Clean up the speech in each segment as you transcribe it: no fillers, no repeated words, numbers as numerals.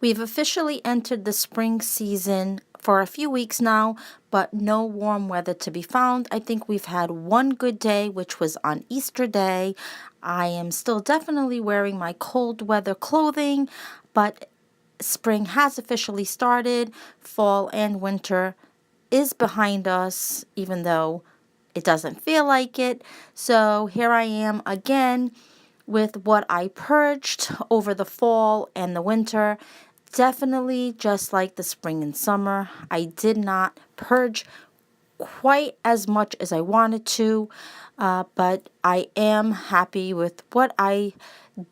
We've officially entered the spring season for a few weeks now, but no warm weather to be found. I think we've had one good day, which was on Easter Day. I am still definitely wearing my cold weather clothing, but spring has officially started. Fall and winter is behind us, even though it doesn't feel like it. So here I am again with what I purged over the fall and the winter. Definitely just like the spring and summer, I did not purge quite as much as I wanted to, but I am happy with what I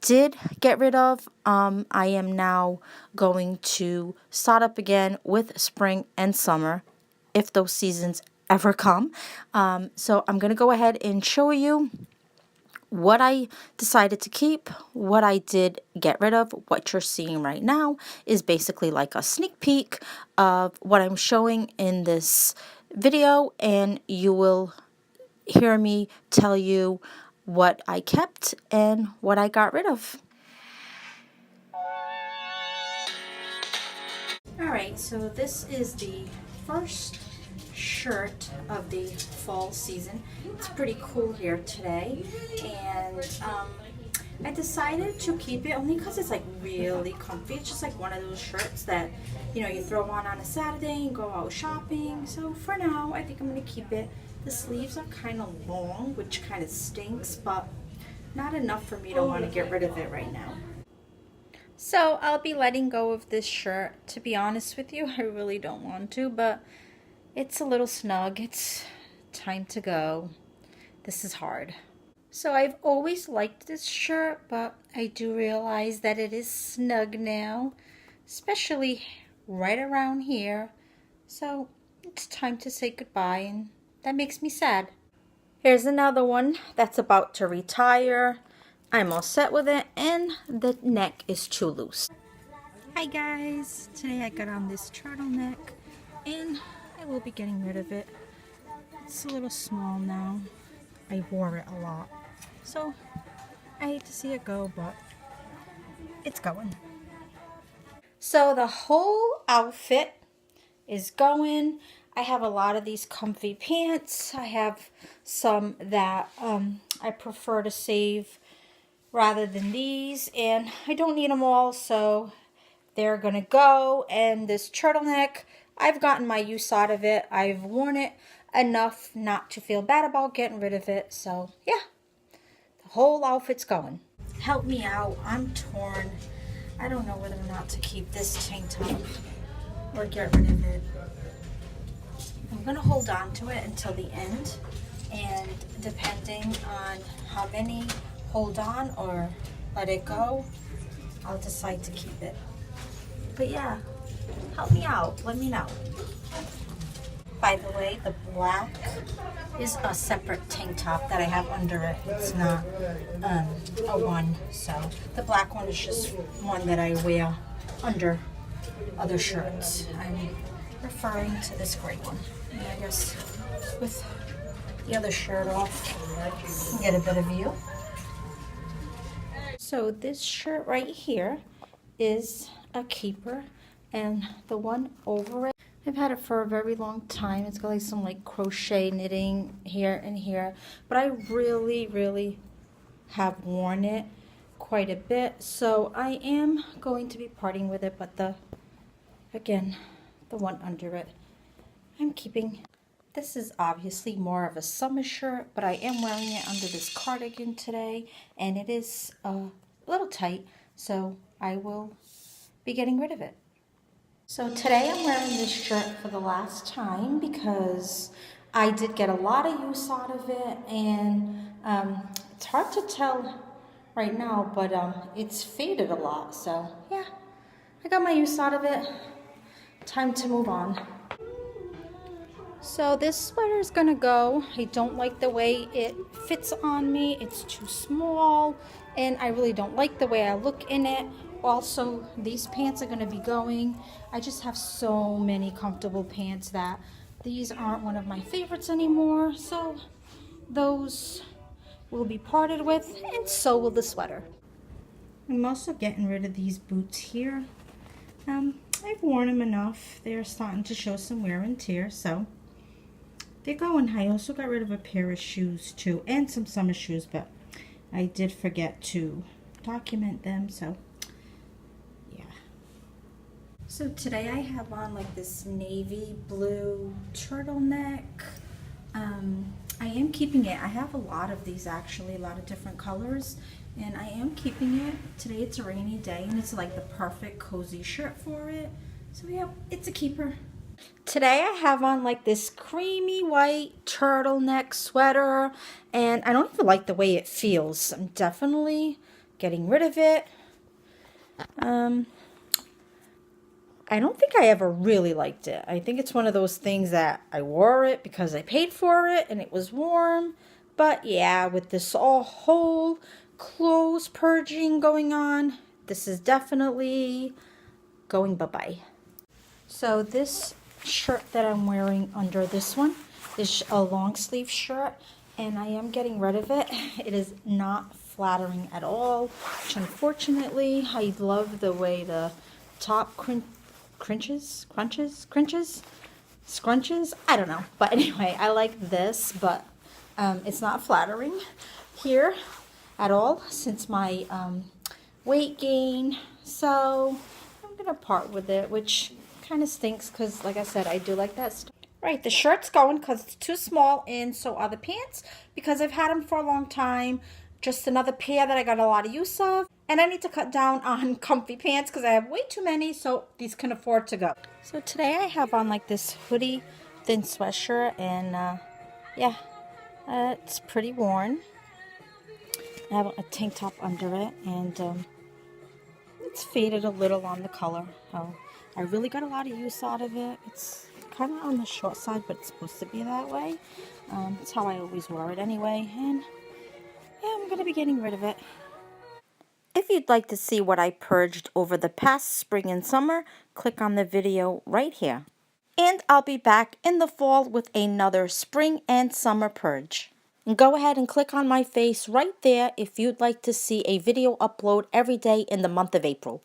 did get rid of. I am now going to start up again with spring and summer if those seasons ever come. So I'm going to go ahead and show you what I decided to keep, what I did get rid of. What you're seeing right now is basically like a sneak peek of what I'm showing in this video, and you will hear me tell you what I kept and what I got rid of. Alright, so this is the first shirt of the fall season. It's pretty cool here today, and I decided to keep it only because it's like really comfy. It's just like one of those shirts that, you know, you throw on a Saturday and go out shopping. So for now, I think I'm going to keep it. The sleeves are kind of long, which kind of stinks, but not enough for me to want to get rid of it right now. So I'll be letting go of this shirt. To be honest with you, I really don't want to, but it's a little snug. It's time to go. This is hard. So I've always liked this shirt, but I do realize that it is snug now, especially right around here. So it's time to say goodbye, and that makes me sad. Here's another one that's about to retire. I'm all set with it, and the neck is too loose. Hi guys, today I got on this turtleneck, and I will be getting rid of it. It's a little small now. I wore it a lot, so I hate to see it go, but it's going. So the whole outfit is going. I have a lot of these comfy pants. I have some that I prefer to save rather than these, and I don't need them all, so they're gonna go. And this turtleneck, I've gotten my use out of it. I've worn it enough not to feel bad about getting rid of it. So yeah, the whole outfit's going. Help me out, I'm torn. I don't know whether or not to keep this tank top or get rid of it. I'm gonna hold on to it until the end, and depending on how many hold on or let it go, I'll decide to keep it. But yeah, help me out, let me know. By the way, the black is a separate tank top that I have under it. It's not a one, so the black one is just one that I wear under other shirts. I'm referring to this gray one. And I guess with the other shirt off, you can get a better view. So this shirt right here is a keeper, and the one over it, I've had it for a very long time. It's got like some like crochet knitting here and here, but I really have worn it quite a bit, so I am going to be parting with it. But the one under it, I'm keeping. This is obviously more of a summer shirt, but I am wearing it under this cardigan today, and it is a little tight, so I will be getting rid of it. So today I'm wearing this shirt for the last time because I did get a lot of use out of it, and it's hard to tell right now, but it's faded a lot, so yeah, I got my use out of it. Time to move on. So this sweater is gonna go. I don't like the way it fits on me. It's too small, and I really don't like the way I look in it. Also, these pants are gonna be going. I just have so many comfortable pants that these aren't one of my favorites anymore. So those will be parted with, and so will the sweater. I'm also getting rid of these boots here. I've worn them enough. They're starting to show some wear and tear, so they're going. I also got rid of a pair of shoes too, and some summer shoes, but I did forget to document them, so yeah. So today I have on like this navy blue turtleneck. I am keeping it. I have a lot of these actually, a lot of different colors, and I am keeping it. Today it's a rainy day and it's like the perfect cozy shirt for it. So yeah, it's a keeper. Today I have on like this creamy white turtleneck sweater, and I don't even like the way it feels. I'm definitely getting rid of it. I don't think I ever really liked it. I think it's one of those things that I wore it because I paid for it and it was warm. But yeah, with this whole clothes purging going on, this is definitely going bye-bye. So this shirt that I'm wearing under this one is a long sleeve shirt, and I am getting rid of it. It is not flattering at all, which unfortunately, I love the way the top scrunches, I don't know, but anyway, I like this, but it's not flattering here at all since my weight gain, so I'm gonna part with it, which kind of stinks because like I said, I do like that stuff. Right, the shirt's going because it's too small, and so are the pants because I've had them for a long time. Just another pair that I got a lot of use of. And I need to cut down on comfy pants because I have way too many, so these can afford to go. So today I have on like this hoodie, thin sweatshirt, and yeah, it's pretty worn. I have a tank top under it, and it's faded a little on the color. So I really got a lot of use out of it. It's kind of on the short side, but it's supposed to be that way. It's how I always wear it anyway, and yeah, I'm going to be getting rid of it. If you'd like to see what I purged over the past spring and summer, click on the video right here. And I'll be back in the fall with another spring and summer purge. And go ahead and click on my face right there if you'd like to see a video upload every day in the month of April.